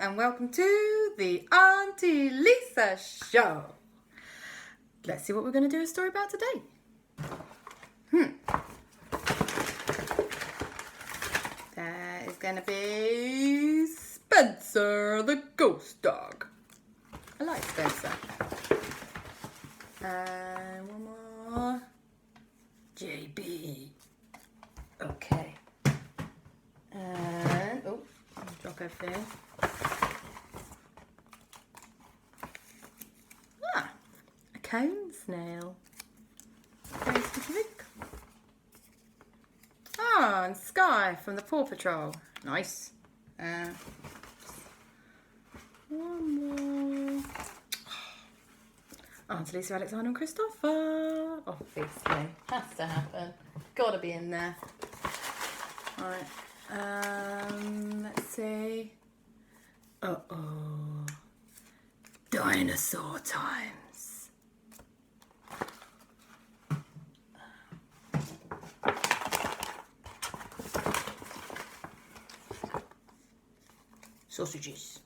and welcome to the Aunty Lisa show. Let's see what we're going to do a story about today. That is going to be Spencer the ghost dog. I like Spencer. And one more. JB. Okay. And, oh, I'll drop everything. A cone snail. Very specific. And Sky from the Paw Patrol. Nice. One more. Aunty Lisa, Aleksander and Kristoffer. Obviously. Has to happen. Gotta be in there. Right. Let's see. Uh-oh. Dinosaur times. Sausages.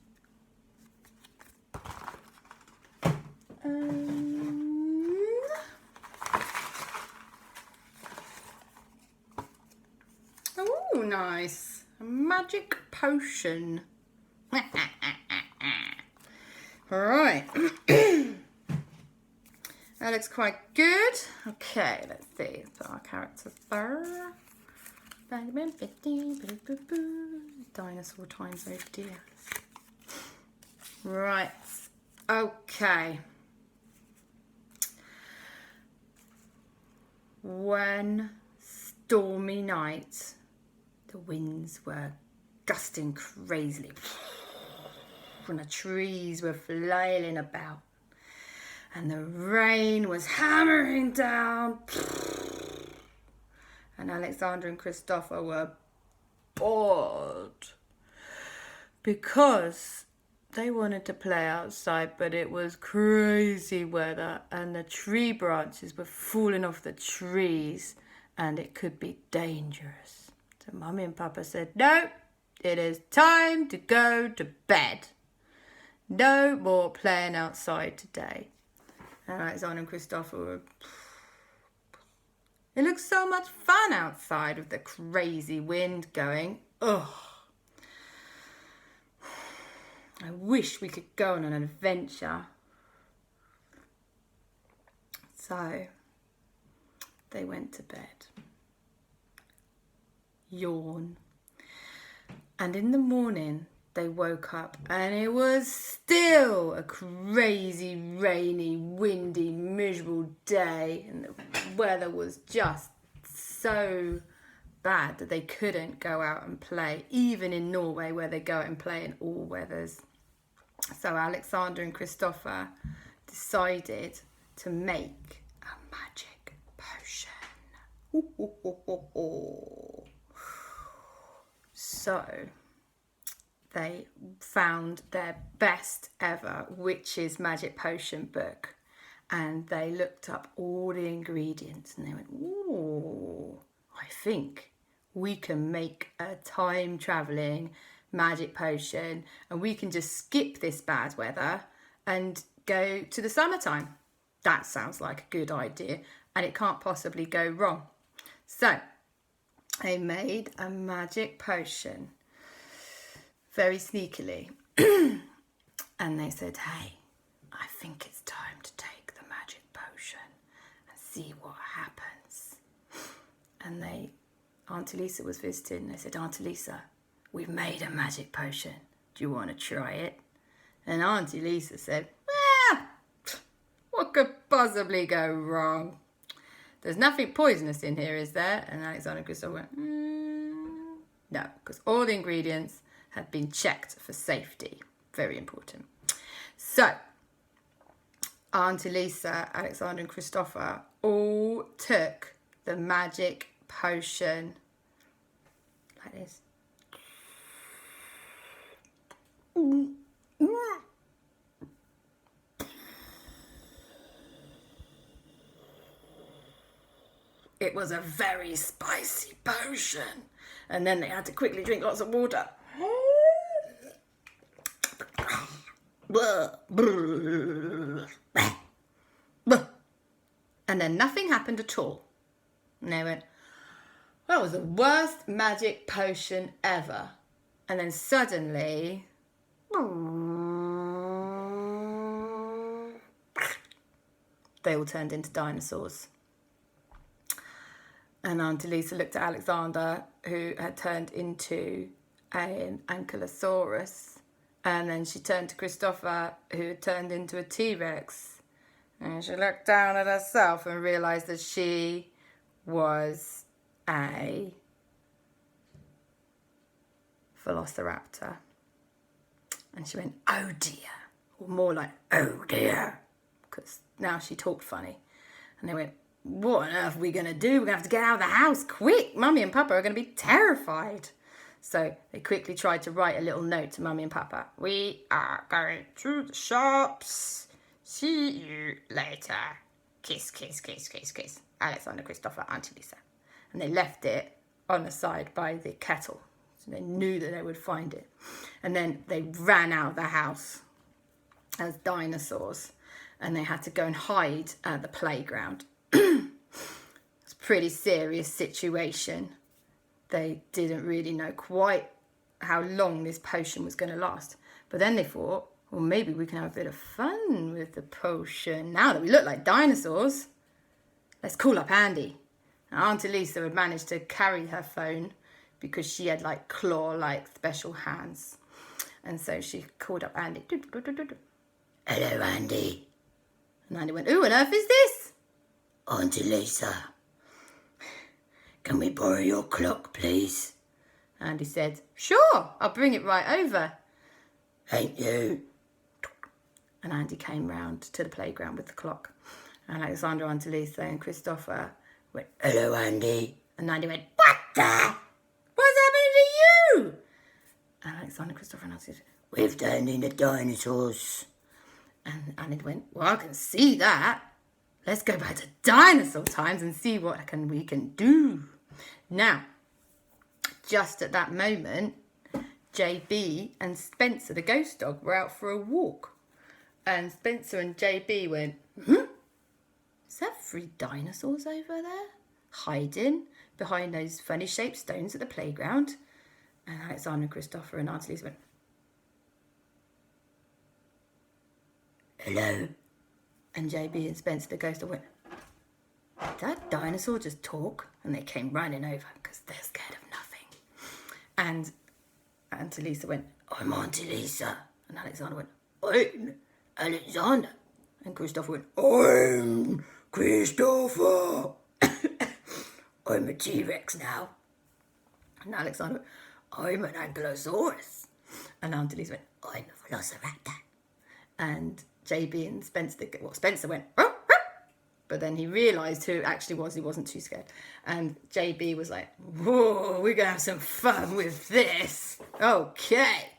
Oh, nice. A magic potion. Alright. That looks quite good. Okay, let's see. Put our characters there. Dinosaur times, oh dear. Right. Okay. One stormy night, the winds were gusting crazily and the trees were flailing about and the rain was hammering down and Aleksander and Kristoffer were bored because they wanted to play outside, but it was crazy weather and the tree branches were falling off the trees and it could be dangerous. So Mummy and Papa said, no, it is time to go to bed. No more playing outside today. And Aleksander and Kristoffer were... It looks so much fun outside with the crazy wind going. Ugh. I wish we could go on an adventure. So they went to bed. Yawn. And in the morning they woke up and it was still a crazy, rainy, windy, miserable day. And the weather was just so bad that they couldn't go out and play, even in Norway where they go out and play in all weathers. So Aleksander and Kristoffer decided to make a magic potion. So they found their best ever witch's magic potion book and they looked up all the ingredients and they went, ooh, I think we can make a time travelling magic potion and we can just skip this bad weather and go to the summertime. That sounds like a good idea and it can't possibly go wrong. So they made a magic potion very sneakily and they said, hey, I think it's time to take the magic potion and see what happens. And Aunty Lisa was visiting. They said, Aunty Lisa, we've made a magic potion. Do you want to try it? And Aunty Lisa said, well, what could possibly go wrong? There's nothing poisonous in here, is there? And Aleksander and Kristoffer went, no, because all the ingredients had been checked for safety. Very important. So, Aunty Lisa, Aleksander and Kristoffer all took the magic potion like this. It was a very spicy potion. And then they had to quickly drink lots of water. And then nothing happened at all. And they went, that was the worst magic potion ever. And then suddenly, they all turned into dinosaurs. And Aunty Lisa looked at Aleksander, who had turned into an ankylosaurus. And then she turned to Kristoffer, who had turned into a T-Rex. And she looked down at herself and realised that she was a velociraptor. And she went, oh dear. Or more like, oh dear. Because now she talked funny. And they went, what on earth are we going to do? We're going to have to get out of the house quick. Mummy and Papa are going to be terrified. So they quickly tried to write a little note to Mummy and Papa. We are going to the shops. See you later. Kiss, kiss, kiss, kiss, kiss. Aleksander, Kristoffer, Aunty Lisa. And they left it on the side by the kettle. So they knew that they would find it. And then they ran out of the house as dinosaurs. And they had to go and hide at the playground. It's a pretty serious situation. They didn't really know quite how long this potion was going to last. But then they thought, well, maybe we can have a bit of fun with the potion. Now that we look like dinosaurs, let's call up Andy. Now, Aunty Lisa had managed to carry her phone because she had like claw-like special hands. And so she called up Andy. Hello, Andy. And Andy went, who on earth is this? Aunty Lisa. Can we borrow your clock, please? Andy said, sure, I'll bring it right over. Thank you. And Andy came round to the playground with the clock. And Aleksander, Aunty Lisa and Kristoffer went, hello, Andy. And Andy went, what the? What's happening to you? And Aleksander, Kristoffer and Aunty said, we've turned into dinosaurs. And Andy went, well, I can see that. Let's go back to dinosaur times and see what we can do. Now, just at that moment, JB and Spencer, the ghost dog, were out for a walk. And Spencer and JB went, is that 3 dinosaurs over there? Hiding behind those funny shaped stones at the playground? And Aleksander, Kristoffer and Aunty Lisa went, hello? And JB and Spencer, the ghost dog, went, did that dinosaur just talk? And they came running over because they're scared of nothing. And Aunty Lisa went, I'm Aunty Lisa. And Aleksander went, I'm Aleksander. And Kristoffer went, I'm Kristoffer. I'm a T-Rex now. And Aleksander went, I'm an ankylosaurus. And Aunty Lisa went, I'm a velociraptor. And JB and Spencer went, ruff, ruff. But then he realised who it actually was. He wasn't too scared. And JB was like, whoa, we're going to have some fun with this. Okay,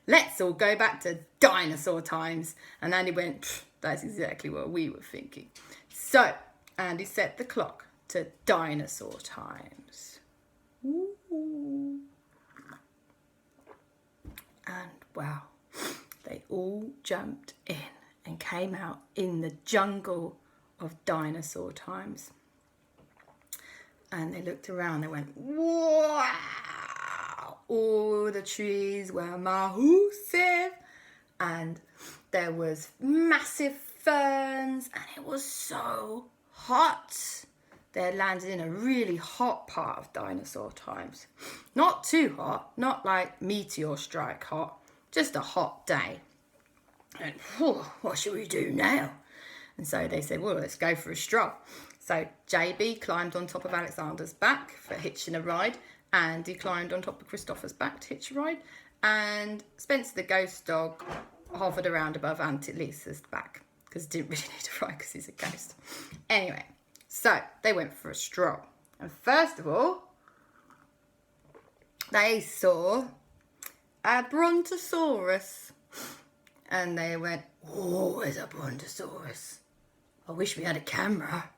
let's all go back to dinosaur times. And Andy went, that's exactly what we were thinking. So Andy set the clock to dinosaur times. Ooh. And wow, they all jumped in and came out in the jungle of dinosaur times. And they looked around, they went, wow! All the trees were massive, and there was massive ferns, and it was so hot. They had landed in a really hot part of dinosaur times. Not too hot, not like meteor strike hot, just a hot day. And what should we do now? And so they said, well, let's go for a stroll. So JB climbed on top of Aleksander's back for hitching a ride. And he climbed on top of Kristoffer's back to hitch a ride. And Spencer the ghost dog hovered around above Aunty Lisa's back because he didn't really need a ride because he's a ghost. Anyway, so they went for a stroll. And first of all, they saw a brontosaurus. And they went, oh, there's a brontosaurus. I wish we had a camera.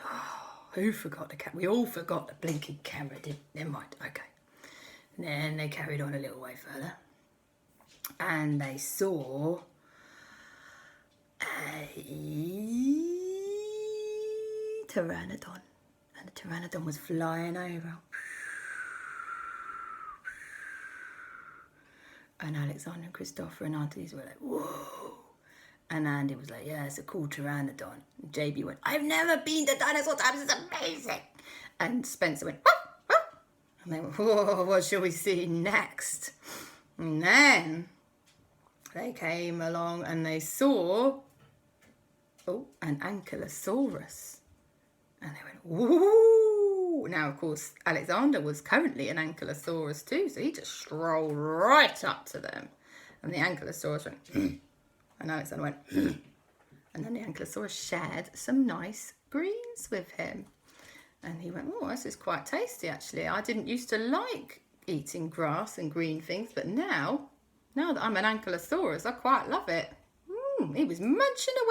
Oh, who forgot the camera? We all forgot the blinking camera, didn't we? Never mind, okay. And then they carried on a little way further. And they saw Pteranodon. And the Pteranodon was flying over. And Aleksander and Kristoffer and Aunty Lisa were like, whoa. And Andy was like, yeah, it's a cool Pteranodon. And JB went, I've never been to Dinosaur Times, it's amazing. And Spencer went, whoop, whoop. And they went, whoa, what shall we see next? And then they came along and they saw, an Ankylosaurus. And they went, woo. Now, of course, Aleksander was currently an Ankylosaurus too, so he just strolled right up to them. And the Ankylosaurus went, and Aleksander went, and then the Ankylosaurus shared some nice greens with him. And he went, oh, this is quite tasty, actually. I didn't used to like eating grass and green things, but now that I'm an Ankylosaurus, I quite love it. He was munching away.